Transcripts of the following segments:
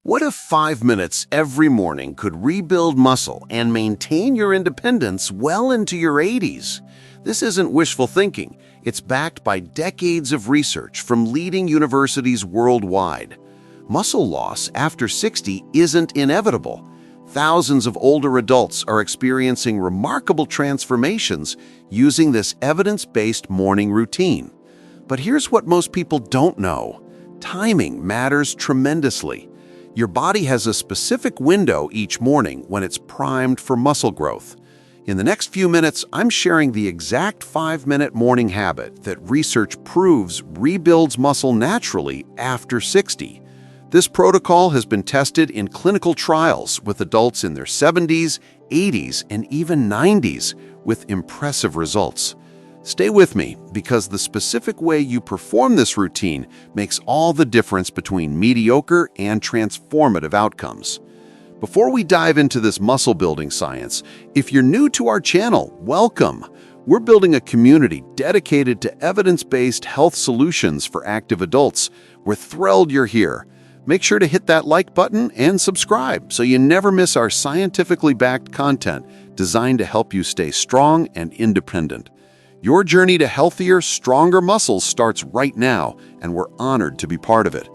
What if 5 minutes every morning could rebuild muscle and maintain your independence well into your 80s? This isn't wishful thinking. It's backed by decades of research from leading universities worldwide. Muscle loss after 60 isn't inevitable. Thousands of older adults are experiencing remarkable transformations using this evidence-based morning routine. But here's what most people don't know. Timing matters tremendously. Your body has a specific window each morning when it's primed for muscle growth. In the next few minutes, I'm sharing the exact 5-minute morning habit that research proves rebuilds muscle naturally after 60. This protocol has been tested in clinical trials with adults in their 70s, 80s, and even 90s with impressive results. Stay with me because the specific way you perform this routine makes all the difference between mediocre and transformative outcomes. Before we dive into this muscle-building science, if you're new to our channel, welcome. We're building a community dedicated to evidence-based health solutions for active adults. We're thrilled you're here. Make sure to hit that like button and subscribe so you never miss our scientifically backed content designed to help you stay strong and independent. Your journey to healthier, stronger muscles starts right now, and we're honored to be part of it.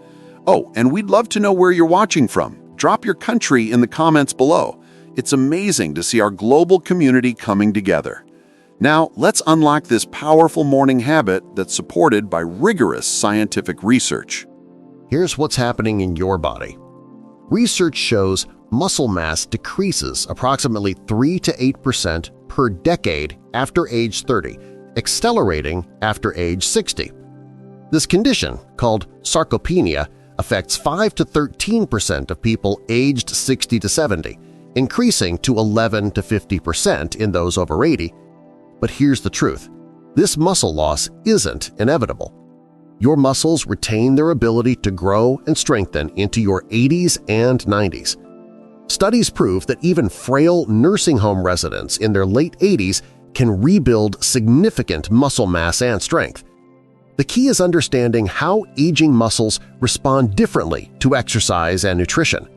Oh, and we'd love to know where you're watching from. Drop your country in the comments below. It's amazing to see our global community coming together. Now, let's unlock this powerful morning habit that's supported by rigorous scientific research. Here's what's happening in your body. Research shows muscle mass decreases approximately 3 to 8% per decade after age 30, accelerating after age 60. This condition, called sarcopenia, affects 5 to 13% of people aged 60 to 70, increasing to 11 to 50% in those over 80. But here's the truth. This muscle loss isn't inevitable. Your muscles retain their ability to grow and strengthen into your 80s and 90s. Studies prove that even frail nursing home residents in their late 80s can rebuild significant muscle mass and strength. The key is understanding how aging muscles respond differently to exercise and nutrition.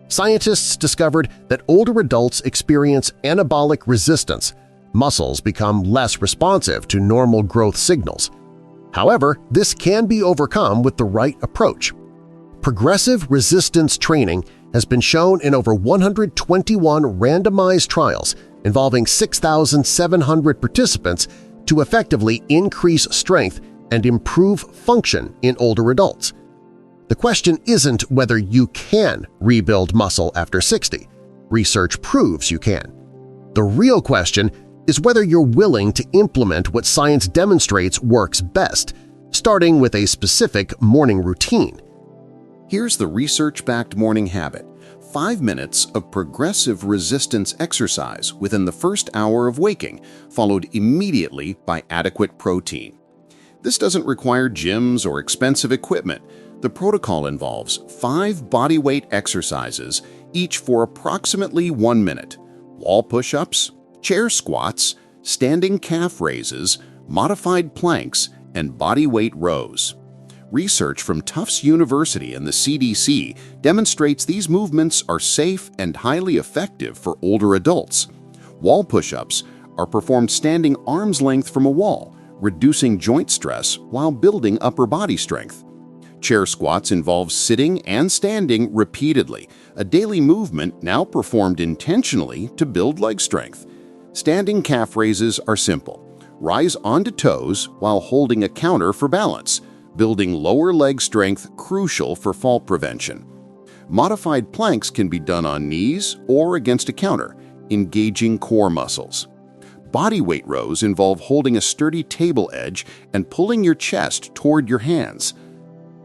Scientists discovered that older adults experience anabolic resistance. Muscles become less responsive to normal growth signals. However, this can be overcome with the right approach. Progressive resistance training has been shown in over 121 randomized trials involving 6,700 participants to effectively increase strength and improve function in older adults. The question isn't whether you can rebuild muscle after 60. Research proves you can. The real question is whether you're willing to implement what science demonstrates works best, starting with a specific morning routine. Here's the research-backed morning habit. 5 minutes of progressive resistance exercise within the first hour of waking, followed immediately by adequate protein. This doesn't require gyms or expensive equipment. The protocol involves 5 bodyweight exercises, each for approximately 1 minute: wall push-ups, chair squats, standing calf raises, modified planks, and bodyweight rows. Research from Tufts University and the CDC demonstrates these movements are safe and highly effective for older adults. Wall push-ups are performed standing arm's length from a wall, reducing joint stress while building upper body strength. Chair squats involve sitting and standing repeatedly, a daily movement now performed intentionally to build leg strength. Standing calf raises are simple. Rise onto toes while holding a counter for balance, building lower leg strength crucial for fall prevention. Modified planks can be done on knees or against a counter, engaging core muscles. Bodyweight rows involve holding a sturdy table edge and pulling your chest toward your hands.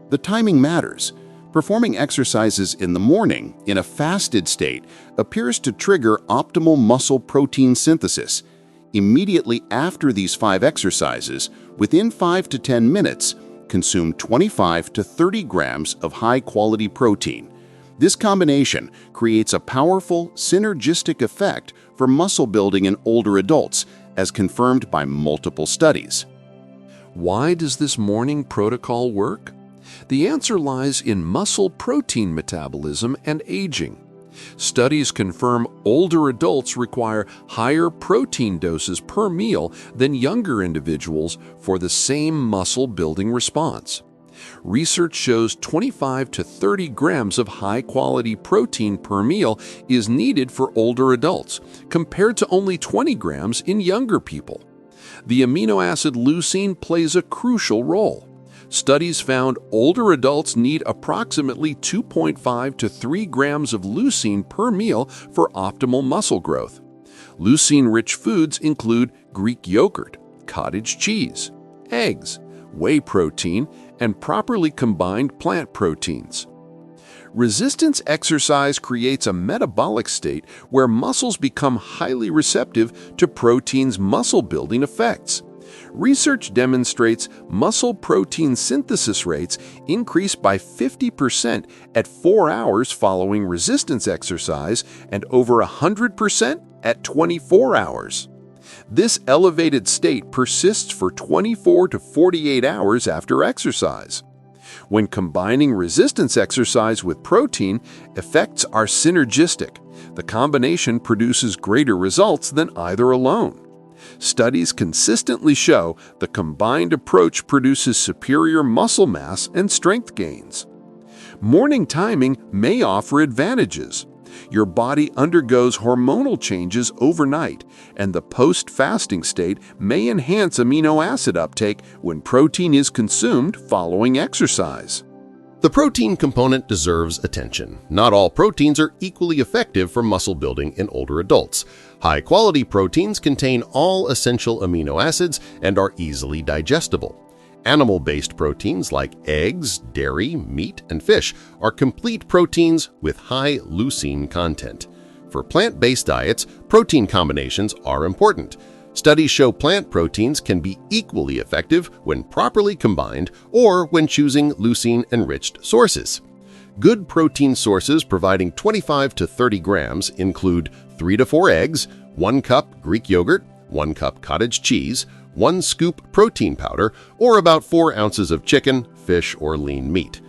The timing matters. Performing exercises in the morning in a fasted state appears to trigger optimal muscle protein synthesis. Immediately after these 5 exercises, within 5 to 10 minutes, consume 25 to 30 grams of high-quality protein. This combination creates a powerful, synergistic effect for muscle building in older adults, as confirmed by multiple studies. Why does this morning protocol work? The answer lies in muscle protein metabolism and aging. Studies confirm older adults require higher protein doses per meal than younger individuals for the same muscle-building response. Research shows 25 to 30 grams of high-quality protein per meal is needed for older adults, compared to only 20 grams in younger people. The amino acid leucine plays a crucial role. Studies found older adults need approximately 2.5 to 3 grams of leucine per meal for optimal muscle growth. Leucine-rich foods include Greek yogurt, cottage cheese, eggs, whey protein, and properly combined plant proteins. Resistance exercise creates a metabolic state where muscles become highly receptive to protein's muscle-building effects. Research demonstrates muscle protein synthesis rates increase by 50% at 4 hours following resistance exercise and over 100% at 24 hours. This elevated state persists for 24 to 48 hours after exercise. When combining resistance exercise with protein, effects are synergistic. The combination produces greater results than either alone. Studies consistently show the combined approach produces superior muscle mass and strength gains. Morning timing may offer advantages. Your body undergoes hormonal changes overnight, and the post-fasting state may enhance amino acid uptake when protein is consumed following exercise. The protein component deserves attention. Not all proteins are equally effective for muscle building in older adults. High-quality proteins contain all essential amino acids and are easily digestible. Animal-based proteins like eggs, dairy, meat, and fish are complete proteins with high leucine content. For plant-based diets, protein combinations are important. Studies show plant proteins can be equally effective when properly combined or when choosing leucine-enriched sources. Good protein sources providing 25 to 30 grams include 3 to 4 eggs, 1 cup Greek yogurt, 1 cup cottage cheese, 1 scoop protein powder, or about 4 ounces of chicken, fish, or lean meat.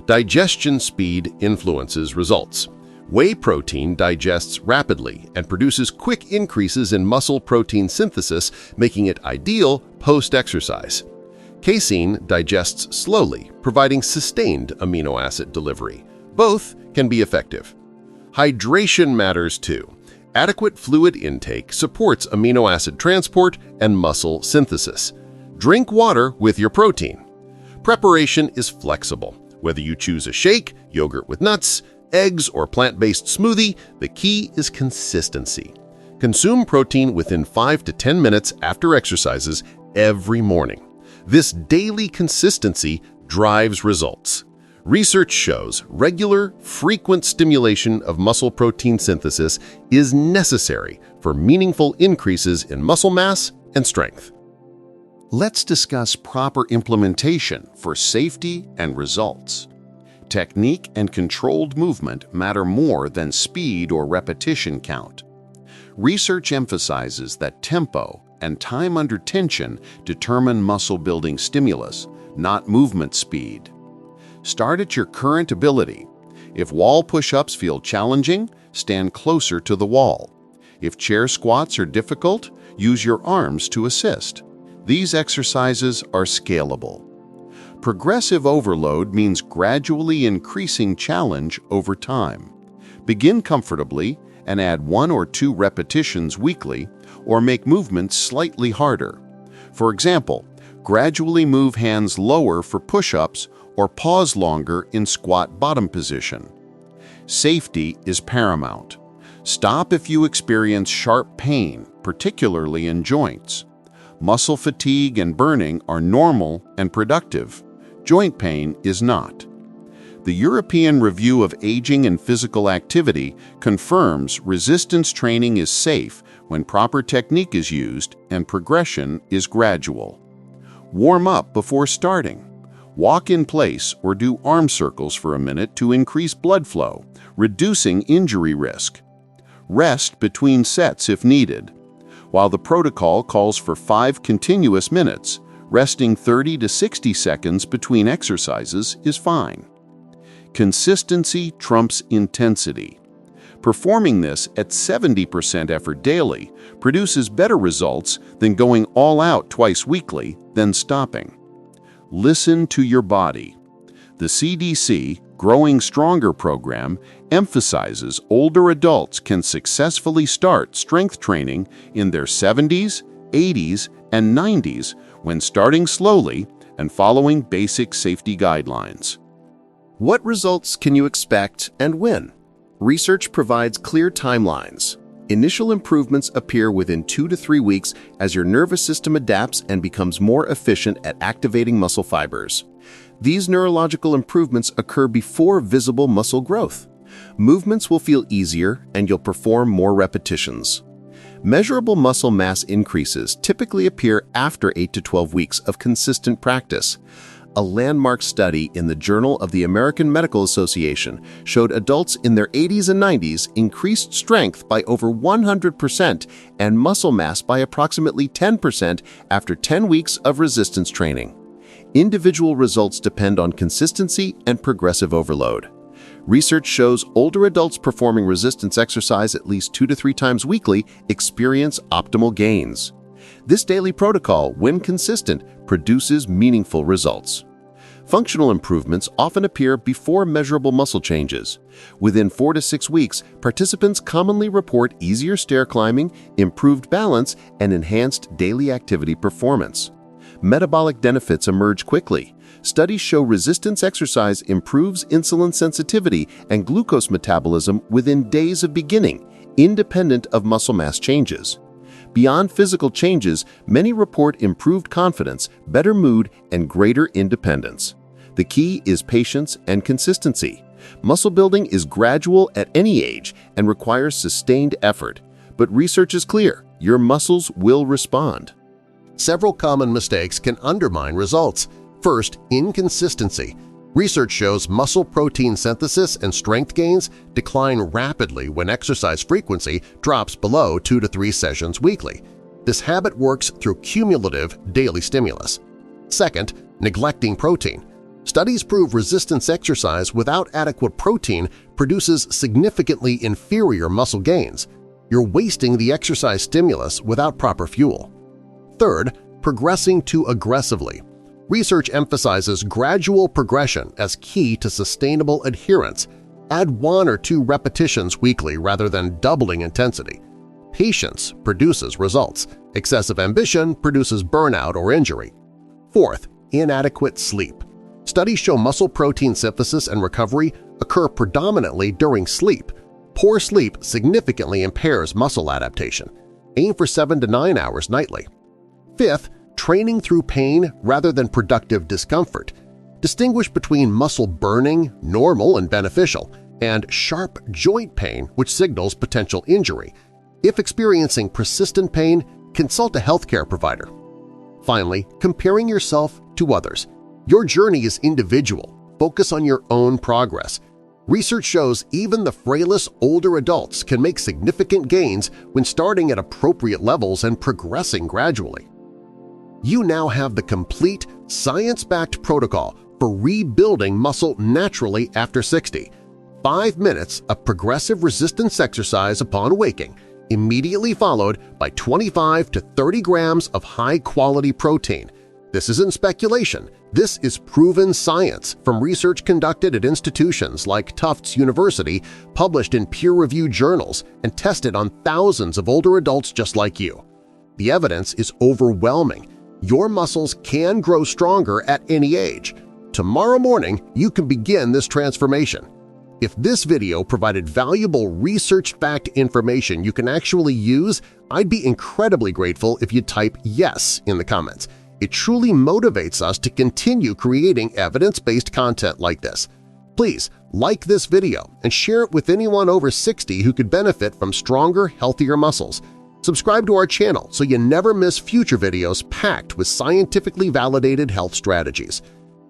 Digestion speed influences results. Whey protein digests rapidly and produces quick increases in muscle protein synthesis, making it ideal post-exercise. Casein digests slowly, providing sustained amino acid delivery. Both can be effective. Hydration matters too. Adequate fluid intake supports amino acid transport and muscle synthesis. Drink water with your protein. Preparation is flexible. Whether you choose a shake, yogurt with nuts, eggs, or plant-based smoothie, the key is consistency. Consume protein within 5 to 10 minutes after exercises every morning. This daily consistency drives results. Research shows regular, frequent stimulation of muscle protein synthesis is necessary for meaningful increases in muscle mass and strength. Let's discuss proper implementation for safety and results. Technique and controlled movement matter more than speed or repetition count. Research emphasizes that tempo and time under tension determine muscle-building stimulus, not movement speed. Start at your current ability. If wall push-ups feel challenging, stand closer to the wall. If chair squats are difficult, use your arms to assist. These exercises are scalable. Progressive overload means gradually increasing challenge over time. Begin comfortably and add 1 or 2 repetitions weekly, or make movements slightly harder. For example, gradually move hands lower for push-ups or pause longer in squat bottom position. Safety is paramount. Stop if you experience sharp pain, particularly in joints. Muscle fatigue and burning are normal and productive. Joint pain is not. The European Review of Aging and Physical Activity confirms resistance training is safe when proper technique is used and progression is gradual. Warm up before starting. Walk in place or do arm circles for a minute to increase blood flow, reducing injury risk. Rest between sets if needed. While the protocol calls for 5 continuous minutes, Resting 30 to 60 seconds between exercises is fine. Consistency trumps intensity. Performing this at 70% effort daily produces better results than going all out twice weekly, then stopping. Listen to your body. The CDC Growing Stronger program emphasizes older adults can successfully start strength training in their 70s, 80s, and 90s when starting slowly and following basic safety guidelines. What results can you expect and when? Research provides clear timelines. Initial improvements appear within 2 to 3 weeks as your nervous system adapts and becomes more efficient at activating muscle fibers. These neurological improvements occur before visible muscle growth. Movements will feel easier and you'll perform more repetitions. Measurable muscle mass increases typically appear after 8 to 12 weeks of consistent practice. A landmark study in the Journal of the American Medical Association showed adults in their 80s and 90s increased strength by over 100% and muscle mass by approximately 10% after 10 weeks of resistance training. Individual results depend on consistency and progressive overload. Research shows older adults performing resistance exercise at least 2 to 3 times weekly experience optimal gains. This daily protocol, when consistent, produces meaningful results. Functional improvements often appear before measurable muscle changes. Within 4 to 6 weeks, participants commonly report easier stair climbing, improved balance, and enhanced daily activity performance. Metabolic benefits emerge quickly. Studies show resistance exercise improves insulin sensitivity and glucose metabolism within days of beginning, independent of muscle mass changes. Beyond physical changes, many report improved confidence, better mood, and greater independence. The key is patience and consistency. Muscle building is gradual at any age and requires sustained effort. But research is clear, your muscles will respond. Several common mistakes can undermine results. First, inconsistency. Research shows muscle protein synthesis and strength gains decline rapidly when exercise frequency drops below 2 to 3 sessions weekly. This habit works through cumulative daily stimulus. Second, neglecting protein. Studies prove resistance exercise without adequate protein produces significantly inferior muscle gains. You're wasting the exercise stimulus without proper fuel. Third, progressing too aggressively. Research emphasizes gradual progression as key to sustainable adherence. Add 1 or 2 repetitions weekly rather than doubling intensity. Patience produces results. Excessive ambition produces burnout or injury. Fourth, inadequate sleep. Studies show muscle protein synthesis and recovery occur predominantly during sleep. Poor sleep significantly impairs muscle adaptation. Aim for 7 to 9 hours nightly. Fifth, training through pain rather than productive discomfort. Distinguish between muscle burning, normal and beneficial, and sharp joint pain, which signals potential injury. If experiencing persistent pain, consult a healthcare provider. Finally, comparing yourself to others. Your journey is individual. Focus on your own progress. Research shows even the frailest older adults can make significant gains when starting at appropriate levels and progressing gradually. You now have the complete, science-backed protocol for rebuilding muscle naturally after 60. 5 minutes of progressive resistance exercise upon waking, immediately followed by 25 to 30 grams of high-quality protein. This isn't speculation. This is proven science from research conducted at institutions like Tufts University, published in peer-reviewed journals, and tested on thousands of older adults just like you. The evidence is overwhelming. Your muscles can grow stronger at any age. Tomorrow morning, you can begin this transformation. If this video provided valuable research-backed information you can actually use, I'd be incredibly grateful if you'd type yes in the comments. It truly motivates us to continue creating evidence-based content like this. Please like this video and share it with anyone over 60 who could benefit from stronger, healthier muscles. Subscribe to our channel so you never miss future videos packed with scientifically validated health strategies.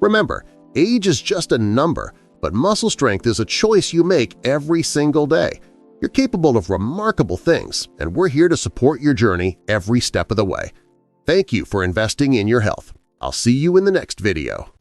Remember, age is just a number, but muscle strength is a choice you make every single day. You're capable of remarkable things, and we're here to support your journey every step of the way. Thank you for investing in your health. I'll see you in the next video.